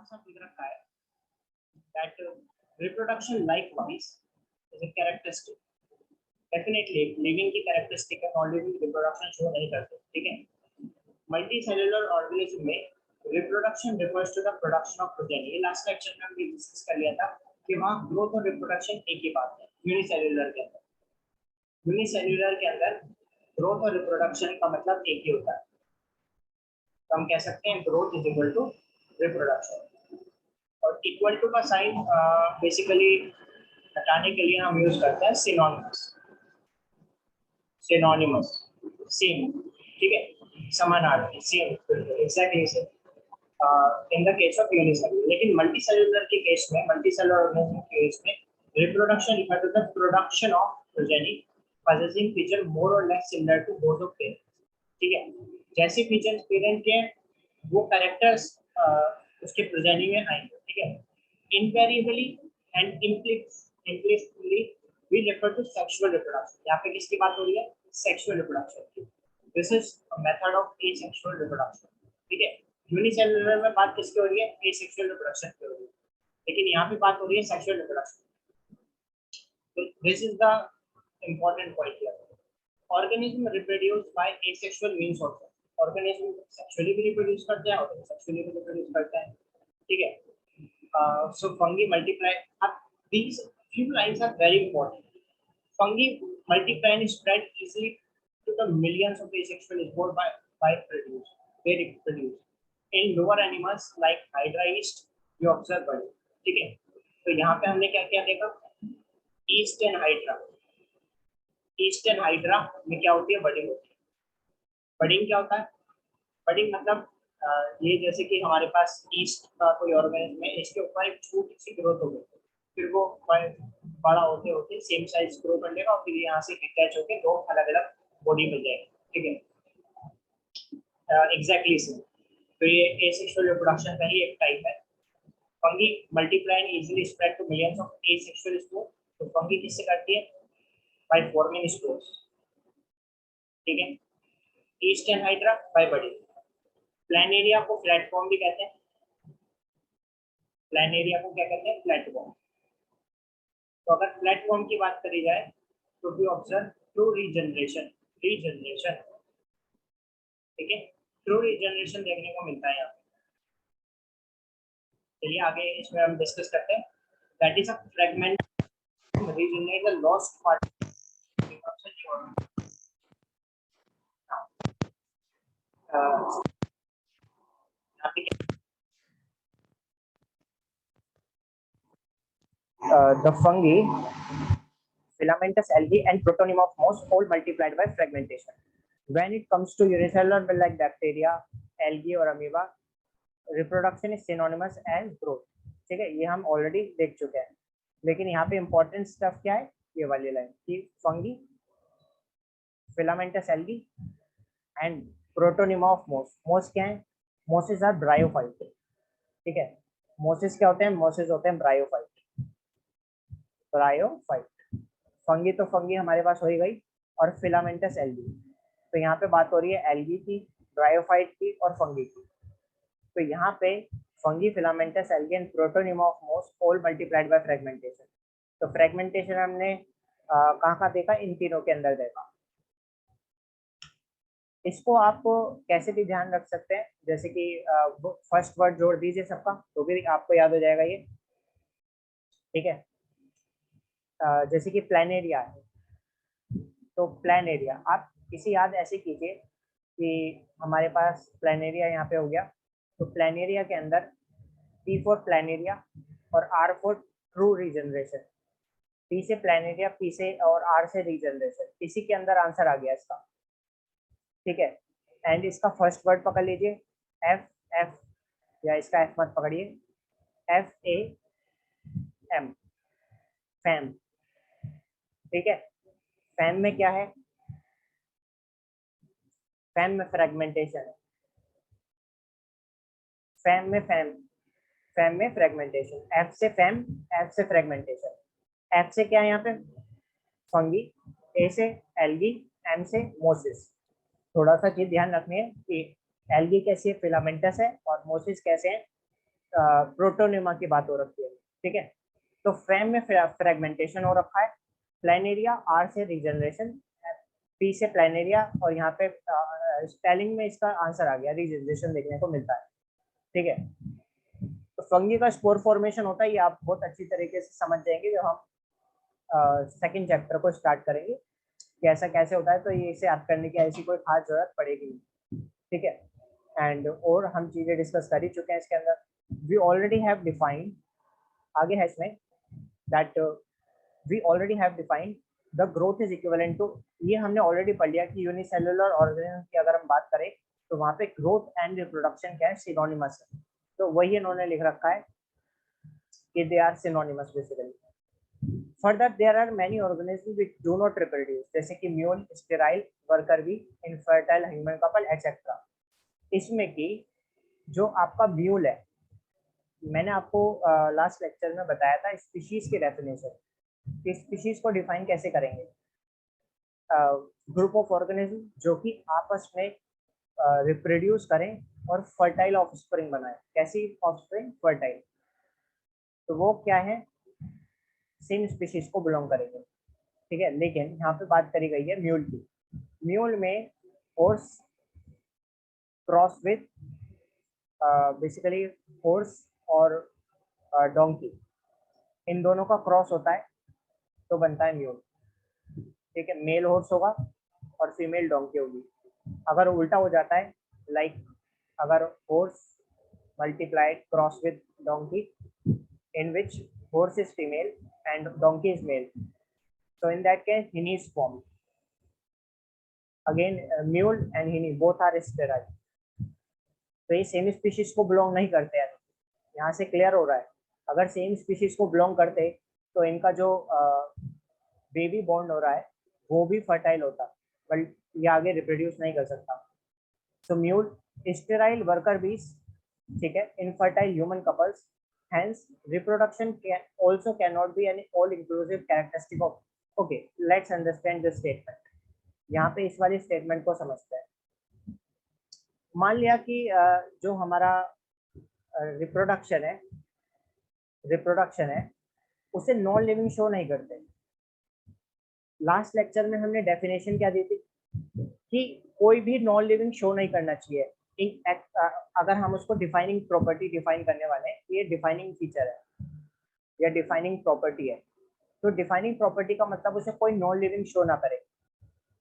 कौन सा दिख रखा है that reproduction likewise is a characteristic. Definitely living की characteristic है, non-living reproduction show नहीं करते, ठीक है. Multicellular organism में reproduction refers to the production of protein. ये last lecture में हमने डिस्कस कर लिया था कि वहाँ growth और reproduction एक ही बात है. यूनिसेल्युलर के अंदर ग्रोथ और रिप्रोडक्शन का मतलब एक ही होता है. तो हम कह सकते हैं growth is equal to reproduction. और इक्वल टू का साइन बेसिकली हटाने के लिए हम यूज करते हैं सिनोनिमस. सेम, ठीक है, समानार्थी, same, exactly same in the case of unicellular. लेकिन मल्टीसेल्युलर के केस में, मल्टीसेल्युलर ऑर्गेनिज्म के केस में reproduction refer to the production of progeny possessing feature more or less similar to those of parent. ठीक है, जैसे फीचर्स पेरेंट के वो कैरेक्टर्स उसके प्रोजेनी में आएंगे. ठीक है, invariably and implicitly we refer to sexual reproduction. यहाँ पे किसकी बात हो रही है? सेक्सुअल रिप्रोडक्शन की. This is a method of asexual reproduction. ठीक है, यूनिसेल्युलर में बात किसकी हो रही है? एसेक्सुअल रिप्रोडक्शन की हो रही है. लेकिन यहाँ पे बात हो रही है सेक्सुअल रिप्रोडक्शन. तो this is the important point here. Organism reproduce by asexual means also. Organism sexually भी reproduce करते हैं और sexually भी reproduce करते हैं. ठीक है. So fungi multiply. अब these few lines are very important. Fungi multiply and spread easily to the millions of asexual spores by produce. They reproduce. In lower animals like Hydra yeast, you observe body. ठीक है. तो यहाँ पे हमने क्या क्या देखा? Yeast and Hydra. Eastern hydra में क्या होती है? बडिंग होती है. बडिंग क्या होता है? बडिंग मतलब ये जैसे कि हमारे पास ईस्ट का कोई ऑर्गेनिज्म है, इसके ऊपर एक छोटी सी ग्रोथ हो गई, फिर वो बड़ा होते होते सेम साइज ग्रो कर लेगा और फिर यहाँ से अटैच होकर दो अलग अलग बॉडी मिल जाएगी. ठीक है, एग्जैक्टली सेम. तो ये एसेक्सुअल रिप्रोडक्शन का ही एक टाइप है. Fungi multiply and easily spread to millions of asexual spore. तो फंगी किससे करती है? by forming spores. ठीक है, yeast and hydra by budding. Planaria को प्लेटफॉर्म भी कहते हैं. प्लानेरिया को क्या कहते हैं? प्लेटफॉर्म. तो अगर प्लेटफॉर्म की बात करी जाए तो वी ऑब्जर्व ट्रू रीजनरेशन. ठीक है, ट्रू रीजनरेशन देखने को मिलता है यहाँ. चलिए आगे इसमें हम डिस्कस करते हैं. That is a fragment regenerate the lost part. The fungi, filamentous algae and protonyma of moss all multiplied by fragmentation. When it comes to unicellular like bacteria, algae or amoeba, reproduction is synonymous as growth. ठीक है, ये हम already देख चुके हैं. लेकिन यहाँ पे इम्पोर्टेंट स्टफ क्या है? ये वाली लाइन कि fungi, filamentous algae and protonema of moss. Moss क्या है? Mosses are bryophyte. ठीक है, मोसेस क्या होते हैं? मोसेस होते हैं ब्रायोफाइट. फंगी तो फंगी हमारे पास हो ही गई, और फिलामेंटस एल्गी. तो यहाँ पे बात हो रही है एल्गी की, ब्रायोफाइट की और फंगी की. तो यहाँ पे fungi, filamentous algae and protonema of मोस ऑल मल्टीप्लाइड बाय फ्रेगमेंटेशन. तो फ्रेगमेंटेशन हमने कहाँ देखा? इन तीनों के अंदर देखा. इसको आप कैसे भी ध्यान रख सकते हैं, जैसे कि फर्स्ट वर्ड जोड़ दीजिए सबका, तो भी आपको याद हो जाएगा ये. ठीक है, जैसे कि प्लानेरिया है, तो प्लानेरिया आप किसी याद ऐसे कीजिए कि हमारे पास प्लानेरिया यहाँ पे हो गया. तो प्लानेरिया के अंदर P फॉर प्लानेरिया और R for true regeneration. P से प्लानेरिया, P से और R से रीजनरेशन. इसी के अंदर आंसर आ गया इसका. ठीक है, एंड इसका फर्स्ट वर्ड पकड़ लीजिए एफ, या इसका एफ मत पकड़िए, FAM, फैम. ठीक है, फैम में क्या है? फैम में फ्रेगमेंटेशन है. फैम में फ्रेगमेंटेशन. एफ से फैम, एफ से फ्रेगमेंटेशन. एफ से क्या है यहाँ पे? फंगी, ए से एल्गी, एम से मोसिस. थोड़ा सा चीज ध्यान रखनी है कि एल्गी कैसी है? फिलामेंटस है, और मोसिस कैसे है? प्रोटोनिमा की बात हो रखी है, ठीक है। तो फ्रेम में फ्रेगमेंटेशन हो रखा है, प्लानेरिया, आर से रीजनरेशन, पी से प्लानेरिया, और यहाँ पे स्पेलिंग में इसका आंसर आ गया, रीजनरेशन देखने को मिलता है, ठीक है। तो फंगी का स्पोर फॉर्मेशन होता है, ये आप बहुत अच्छी तरीके से समझ जाएंगे जब हम सेकंड चैप्टर को स्टार्ट करेंगे कि ऐसा कैसे होता है, तो ये इसे याद करने की ऐसी कोई खास जरूरत पड़ेगी नहीं, ठीक है। एंड और हम चीजें डिस्कस कर ही चुके हैं इसके अंदर। वी ऑलरेडी हैव डिफाइंड, आगे है इसमें, that we already have defined the growth is equivalent to, ये हमने ऑलरेडी पढ़ लिया कि यूनिसेलुलर ऑर्गेनिज्म की अगर हम बात करें तो वहाँ पे ग्रोथ एंड रिप्रोडक्शन क्या है, सिनोनिमस है। तो वही इन्होंने लिख रखा है कि they are synonymous basically. Further there are many organism which do not reproduce, जैसे कि mule, sterile, worker bee, infertile human couple etcetera. इसमें कि जो आपका म्यूल है, मैंने आपको लास्ट लेक्चर में बताया था स्पीशीज की डेफिनेशन, स्पीशीज को डिफाइन कैसे करेंगे, ग्रुप ऑफ ऑर्गेनिज्म जो कि आपस में रिप्रोड्यूस करें और फर्टाइल ऑफस्प्रिंग बनाए। कैसी ऑफस्प्रिंग? फर्टाइल। तो वो क्या है, सेम स्पीशीज को बिलोंग करेंगे, ठीक है। लेकिन यहाँ पे बात करी गई है म्यूल की। म्यूल में horse cross with basically horse और डोंकी, इन दोनों का क्रॉस होता है तो बनता है म्यूल, ठीक है। मेल हॉर्स होगा और फीमेल डोंकी होगी। अगर उल्टा हो जाता है, लाइक अगर horse multiplied cross with donkey in which horse is female and donkey is male, so in that case hinny is formed. Again mule and hinny both are sterile, तो ये same species को belong नहीं करते हैं। यहाँ से clear हो रहा है, अगर सेम स्पीशीज को बिलोंग करते तो इनका जो बेबी बॉन्ड हो रहा है वो भी फर्टाइल होता, बट ये आगे रिप्रोड्यूस नहीं कर सकता। सो म्यूल, स्टेराइल वर्कर बीज, ठीक है, infertile human couples, hence reproduction can also cannot be an all inclusive characteristic of, okay, let's understand this statement। यहाँ पे इस वाली स्टेटमेंट को समझते हैं। मान लिया कि जो हमारा रिप्रोडक्शन है उसे नॉन लिविंग शो नहीं करते। लास्ट लेक्चर में हमने डेफिनेशन क्या दी थी कि कोई भी नॉन लिविंग शो नहीं करना चाहिए। अगर हम उसको डिफाइनिंग प्रॉपर्टी डिफाइन करने वाले हैं, ये डिफाइनिंग फीचर है या डिफाइनिंग प्रॉपर्टी है, तो डिफाइनिंग प्रॉपर्टी का मतलब उसे कोई नॉन लिविंग शो ना करे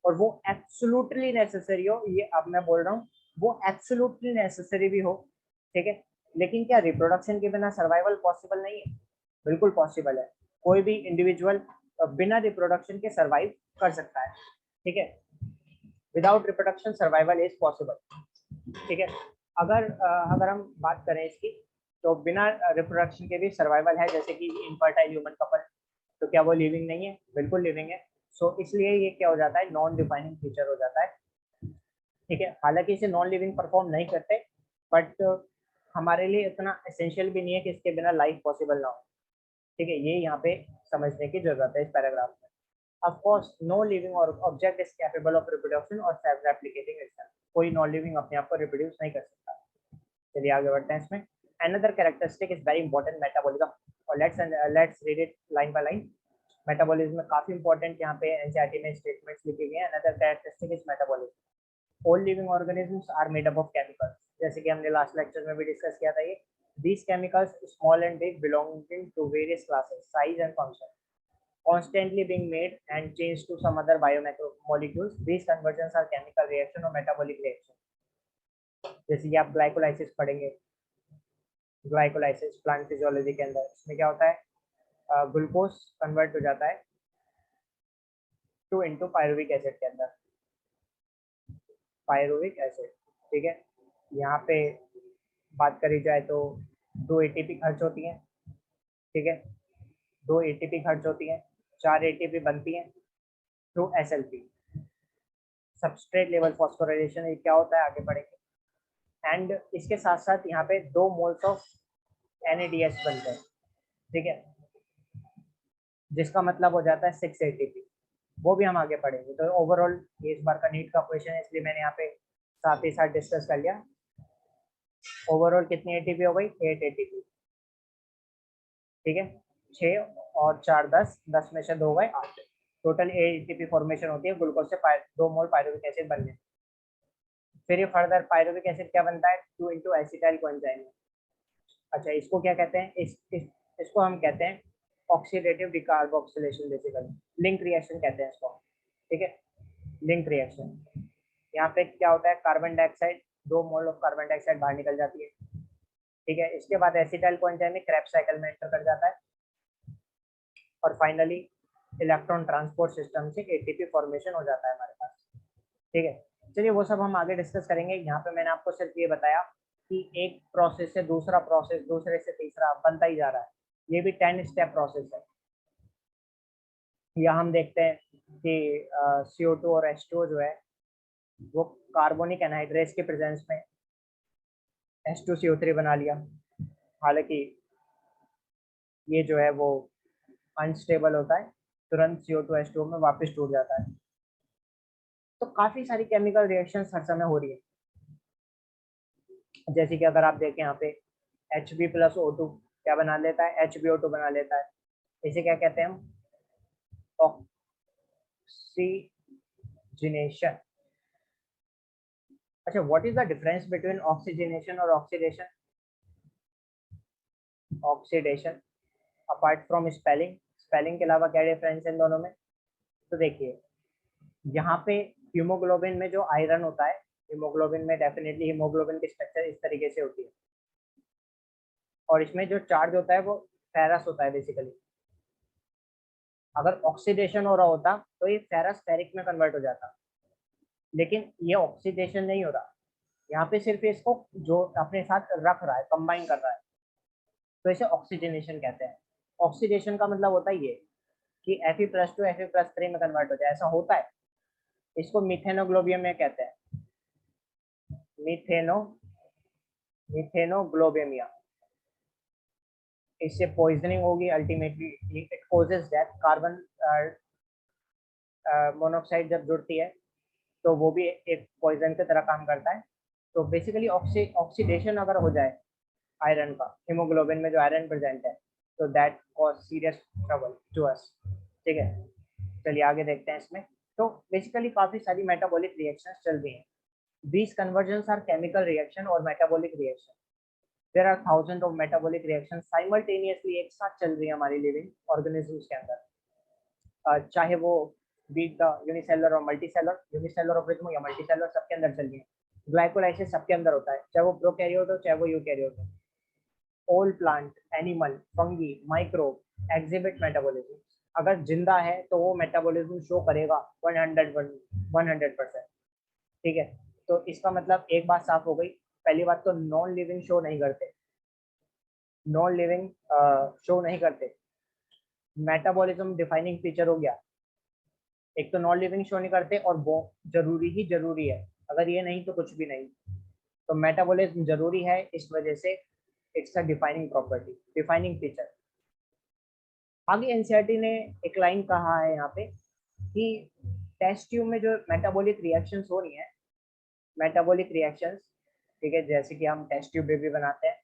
और वो एब्सोल्युटली नेसेसरी हो। ये अब मैं बोल रहा हूँ वो एब्सोल्युटली नेसेसरी भी हो, ठीक है। लेकिन क्या रिप्रोडक्शन के बिना सर्वाइवल पॉसिबल नहीं है? बिल्कुल पॉसिबल है। कोई भी इंडिविजुअल बिना रिप्रोडक्शन के सर्वाइव कर सकता है, ठीक है। Without reproduction survival is possible, ठीक है। अगर हम बात करें इसकी, तो बिना रिप्रोडक्शन के भी सर्वाइवल है, जैसे कि इनफर्टाइल ह्यूमन कपल, तो क्या वो लिविंग नहीं है? बिल्कुल लिविंग है। सो इसलिए ये क्या हो जाता है, नॉन डिफाइनिंग फीचर हो जाता है, ठीक है। हालांकि इसे नॉन लिविंग परफॉर्म नहीं करते, बट हमारे लिए इतना एसेंशियल भी नहीं है कि इसके बिना लाइफ पॉसिबल ना हो, ठीक है। ये यहाँ पे समझने की जरूरत है इस पैराग्राफ में। Of course, no living or object is capable of reproduction or self-replicating itself। कोई नॉन लिविंग अपने आप को रिप्रोड्यूस नहीं कर सकता। चलिए आगे बढ़ते हैं इसमें। Another characteristic is very important, metabolism। और let's read it line by line। Metabolism में काफी इंपॉर्टेंट यहाँ पे एनसीईआरटी में स्टेटमेंट्स लिखी गई हैं। Another characteristic is metabolism। All living organisms are made up of chemicals। जैसे कि हमने लास्ट लेक्चर में भी डिस्कस किया था ये। These chemicals, small and big, belonging to various classes, size and function, constantly being made and changed to some other biomolecules। These conversions are chemical reaction or metabolic reaction। जैसे कि आप glycolysis पढ़ेंगे, glycolysis plant physiology के अंदर, इसमें क्या होता है, ग्लूकोज कन्वर्ट हो जाता है टू इनटू पायरुविक एसिड के अंदर, पायरुविक एसिड, ठीक है। यहाँ पे बात करी जाए तो 2 एटीपी खर्च होती हैं, ठीक है। 2 एटीपी खर्च होती हैं, 4 एटीपी बनती हैं through SLP, substrate level phosphorylation. ये क्या होता है आगे बढ़ेंगे। एंड इसके साथ साथ यहाँ पे 2 मोल्स ऑफ NADH बनते हैं, ठीक है, जिसका मतलब हो जाता है 6 ATP। वो भी हम आगे पढ़ेंगे। तो ओवरऑल ये इस बार का नीट का क्वेश्चन है, इसलिए मैंने यहाँ पे साथ ही साथ डिस्कस कर लिया। ओवरऑल कितनी एटीपी हो गई? 8 एटीपी। ठीक है, 6 और 4 10, 10 में से 2 गए 8, टोटल 8 एटीपी फॉर्मेशन होती है ग्लूकोज से 2 मोल पायरुविक एसिड बनने। फिर ये फर्दर पायरुविक एसिड क्या बनता है? 2 इंटू एसिटाइल कोएंजाइम। अच्छा, इसको क्या कहते हैं? इसको हम कहते हैं oxidative decarboxylation, basically link reaction कहते हैं इसको। ठीक है, लिंक रिएक्शन। यहाँ पे क्या होता है? Carbon dioxide, 2 mole of carbon dioxide बाहर निकल जाती है। ठीक है, इसके बाद एसिटाइल कोएंजाइम में क्रेब्स साइकिल में एंटर कर जाता है और फाइनली इलेक्ट्रॉन ट्रांसपोर्ट सिस्टम से एटीपी फॉर्मेशन हो जाता है हमारे पास। ठीक है, चलिए वो सब हम आगे डिस्कस करेंगे। यहाँ पे मैंने आपको सिर्फ ये बताया कि एक प्रोसेस से दूसरा प्रोसेस, दूसरे से तीसरा बनता ही जा रहा है। ये भी 10 स्टेप प्रोसेस है। यहाँ हम देखते हैं कि CO2 और H2O जो है वो कार्बोनिक एनहाइड्रेस के प्रेजेंस में H2CO3 बना लिया। हालांकि ये जो है वो अनस्टेबल होता है, तुरंत CO2 H2O में वापस टूट जाता है। तो काफी सारी केमिकल रिएक्शंस हर समय हो रही है। जैसे कि अगर आप देखें यहाँ पे Hb+O2 क्या बना लेता है? HbO2 बना लेता है। इसे क्या कहते हैं हम? ऑक्सीजनेशन। अच्छा, what is the difference between oxygenation और oxidation? Oxidation apart from spelling, spelling के अलावा क्या डिफरेंस है इन दोनों में? तो देखिए, यहाँ पे हीमोग्लोबिन में जो आयरन होता है, हीमोग्लोबिन में डेफिनेटली हीमोग्लोबिन की स्ट्रक्चर इस तरीके से होती है और इसमें जो चार्ज होता है वो फेरस होता है बेसिकली। अगर ऑक्सीडेशन हो रहा होता तो ये फेरस फेरिक में कन्वर्ट हो जाता, लेकिन ये ऑक्सीडेशन नहीं हो रहा। यहाँ पे सिर्फ इसको जो अपने साथ रख रहा है, कंबाइन कर रहा है, तो इसे ऑक्सीजनेशन कहते हैं। ऑक्सीडेशन का मतलब होता है ये कि Fe+2 Fe+3 में कन्वर्ट हो जाए, ऐसा होता है। इसको मिथेनोग्लोबियम में कहते हैं, मिथेनोग्लोबियमिया। इससे पॉइजनिंग होगी ultimately, it causes death. Carbon monoxide जब जुड़ती है तो वो भी एक पॉइजन की तरह काम करता है। तो बेसिकली ऑक्सीडेशन अगर हो जाए आयरन का, हीमोग्लोबिन में जो आयरन प्रेजेंट है, तो that cause serious trouble to us. ठीक है, चलिए आगे देखते हैं इसमें। तो बेसिकली काफी सारी मेटाबॉलिक रिएक्शंस चल रही हैं। These conversions are chemical reaction और metabolic reaction. There are thousands of metabolic reactions simultaneously एक साथ चल रही है हमारी लिविंग ऑर्गेनिजम्स के अंदर। चाहे वो बीट द यूनिसेलुलर और मल्टीसेलुलर, यूनिसेलुलर ऑर्गेनिज्म या मल्टीसेलुलर, सबके अंदर चल रही है। ग्लाइकोलाइसिस सबके अंदर होता है, चाहे वो प्रोकैरियोट हो चाहे वो यूकैरियोट हो। All plant, animal, fungi, microbe exhibit metabolism. अगर जिंदा है तो वो मेटाबॉलिज्म शो करेगा 100%। ठीक है, तो इसका मतलब एक बात साफ हो गई। पहली बात तो नॉन लिविंग शो नहीं करते, नॉन लिविंग शो नहीं करते। मेटाबॉलिज्म डिफाइनिंग फीचर हो गया। एक तो नॉन लिविंग शो नहीं करते और वो जरूरी ही जरूरी है, अगर ये नहीं तो कुछ भी नहीं। तो मेटाबॉलिज्म जरूरी है, इस वजह से it's a defining property, defining feature. आगे एनसीईआरटी ने एक लाइन कहा है यहाँ पे कि टेस्ट ट्यूब में जो मेटाबॉलिक रिएक्शंस हो रही हैं, मेटाबॉलिक रिएक्शंस, ठीक है, जैसे कि हम टेस्ट ट्यूब बेबी बनाते हैं,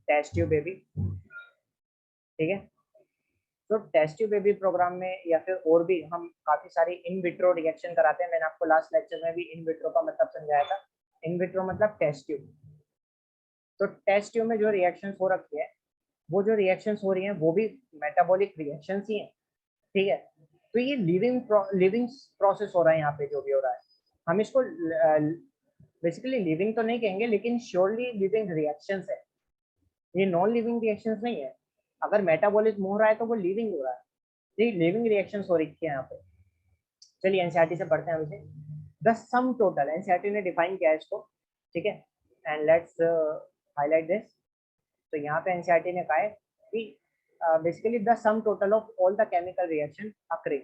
टेस्ट ट्यूब बेबी। ठीक है, तो टेस्ट ट्यूब बेबी प्रोग्राम में या फिर और भी हम काफी सारी इन विट्रो रिएक्शन कराते हैं। मैंने आपको लास्ट लेक्चर में भी इन विट्रो का मतलब समझाया था। इन विट्रो मतलब टेस्ट ट्यूब। तो टेस्ट ट्यूब में जो रिएक्शंस हो रखी है, वो जो रिएक्शंस हो रही हैं वो भी मेटाबॉलिक रिएक्शंस ही हैं। ठीक है, तो ये लिविंग प्रोसेस हो रहा है यहाँ पे, जो भी हो रहा है हम इसको बेसिकली लिविंग तो नहीं कहेंगे, लेकिन श्योरली लिविंग रिएक्शंस है। ये नॉन लिविंग रिएक्शंस नहीं है। अगर मेटाबॉलिज्म हो रहा है तो वो लिविंग हो रहा है, ये लिविंग रिएक्शंस हो रही है यहाँ पे। चलिए एनसीईआरटी से पढ़ते हैं हम इसे। द सम टोटल, एनसीईआरटी ने डिफाइन किया है इसको। ठीक है, एंड लेट्स हाईलाइट दिस। तो यहाँ पे एनसीईआरटी ने कहा है कि basically the sum total of all the chemical reaction occurring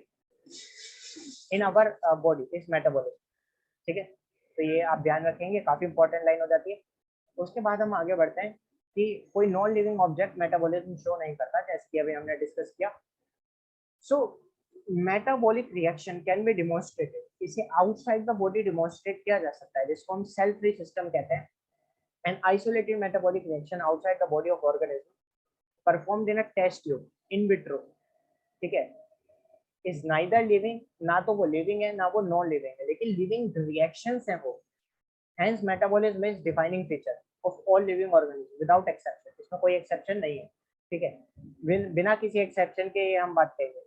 in our body is metabolism. ठीक है, तो ये आप ध्यान रखेंगे, काफी इंपॉर्टेंट लाइन हो जाती है। उसके बाद हम आगे बढ़ते हैं कि कोई non living object metabolism show नहीं करता, जैसे कि अभी हमने डिस्कस किया। So metabolic reaction can be demonstrated, इसे आउटसाइड द बॉडी डिमोन्स्ट्रेट किया जा सकता है, जिसको हम सेल फ्री सिस्टम कहते हैं। An isolated metabolic reaction outside the body of organism performed in a test tube in vitro, ठीक है, is neither living, ना तो वो लिविंग है ना वो नॉन लिविंग है, लेकिन लिविंग रिएक्शंस हैं वो. Hence metabolism is defining feature of all living organisms without exception. इसमें कोई एक्सेप्शन नहीं है, ठीक है, बिना किसी एक्सेप्शन के हम बात करेंगे.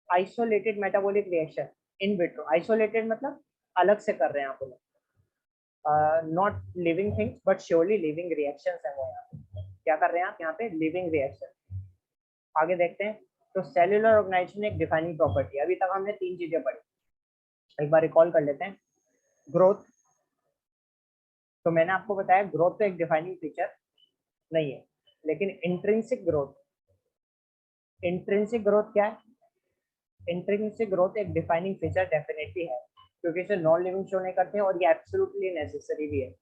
Isolated metabolic reaction in vitro, isolated मतलब अलग से कर रहे हैं आप लोग, not living things but surely living reactions है वो. यहाँ पे क्या कर रहे हैं आप, यहाँ पे लिविंग रिएक्शन. आगे देखते हैं. तो सेल्यूलर ऑर्गेनाइजेशन एक डिफाइनिंग प्रॉपर्टी. अभी तक हमने 3 चीजें पढ़ी, एक बार रिकॉल कर लेते हैं. ग्रोथ, तो मैंने आपको बताया ग्रोथ तो एक डिफाइनिंग फीचर नहीं है, लेकिन इंट्रिंसिक ग्रोथ, इंट्रिंसिक ग्रोथ क्या है, इंट्रिंसिक ग्रोथ एक डिफाइनिंग फीचर डेफिनेटली है, क्योंकि इसे नॉन लिविंग शो नहीं करते हैं और ये एब्सोल्युटली नेसेसरी भी है.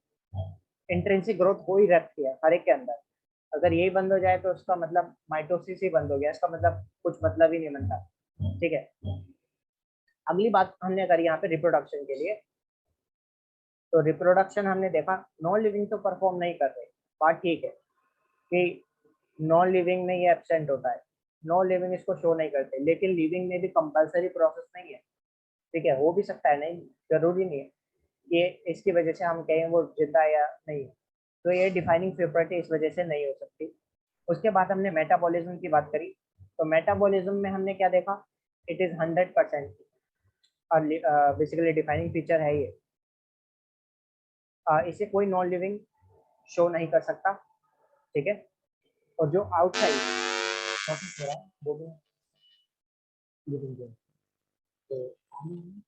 इंट्रिंसिक ग्रोथ हो ही रखती है हर एक के अंदर. अगर यही बंद हो जाए तो उसका मतलब माइटोसिस ही बंद हो गया, इसका मतलब कुछ मतलब ही नहीं बनता, ठीक है. अगली बात हमने करी यहाँ पे रिप्रोडक्शन के लिए. तो रिप्रोडक्शन हमने देखा नॉन लिविंग तो परफॉर्म नहीं कर रहे, बात ठीक है कि नॉन लिविंग में ये एब्सेंट होता है, नॉन लिविंग इसको शो नहीं करते, लेकिन लिविंग में भी कंपलसरी प्रोसेस नहीं है, ठीक है, हो भी सकता है, नहीं जरूरी नहीं है कि इसकी वजह से हम कहें वो जिंदा या नहीं. तो ये डिफाइनिंग प्रॉपर्टी इस वजह से नहीं हो सकती. उसके बाद हमने मेटाबॉलिज्म की बात करी. तो मेटाबॉलिज्म में हमने क्या देखा, इट इज 100% और बेसिकली डिफाइनिंग फीचर है ये. इसे कोई नॉन लिविंग शो नहीं कर सकता, ठीक है. और जो आउटसाइड हो रहा है वो भी लिविंग है. तो हम